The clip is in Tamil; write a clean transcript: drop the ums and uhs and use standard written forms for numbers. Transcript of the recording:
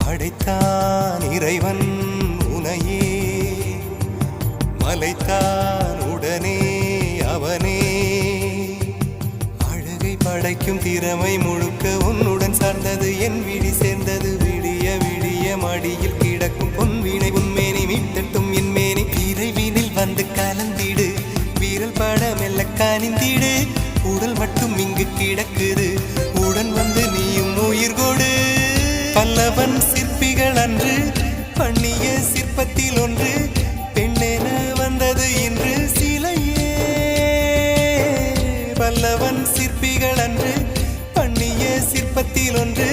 படைத்தான் இறைவன் உனையே, மலைத்தான் உடனே அவனே. அழகை படைக்கும் திறமை முழுக்க உன்னுடன் சார்ந்தது, என் விழி சேர்ந்தது. விடிய விடிய மடியில் கிடக்கும் பொன்வினை உன்மேனி மீட்டட்டும் என் மேனி. விரைவினில் வந்து கலந்திடு, வீரல் பட மெல்ல கனிந்திடு. உடல் மட்டும் இங்கு கிடக்குது, உடன் வந்து நீயும் உயிர் கொடு. பல்லவன் சிற்பிகள் அன்று பண்ணிய சிற்பத்தில் ஒன்று, பெண்ணென வந்தது இன்று சிலையே. பல்லவன் சிற்பிகள் அன்று பண்ணிய சிற்பத்தில் ஒன்று,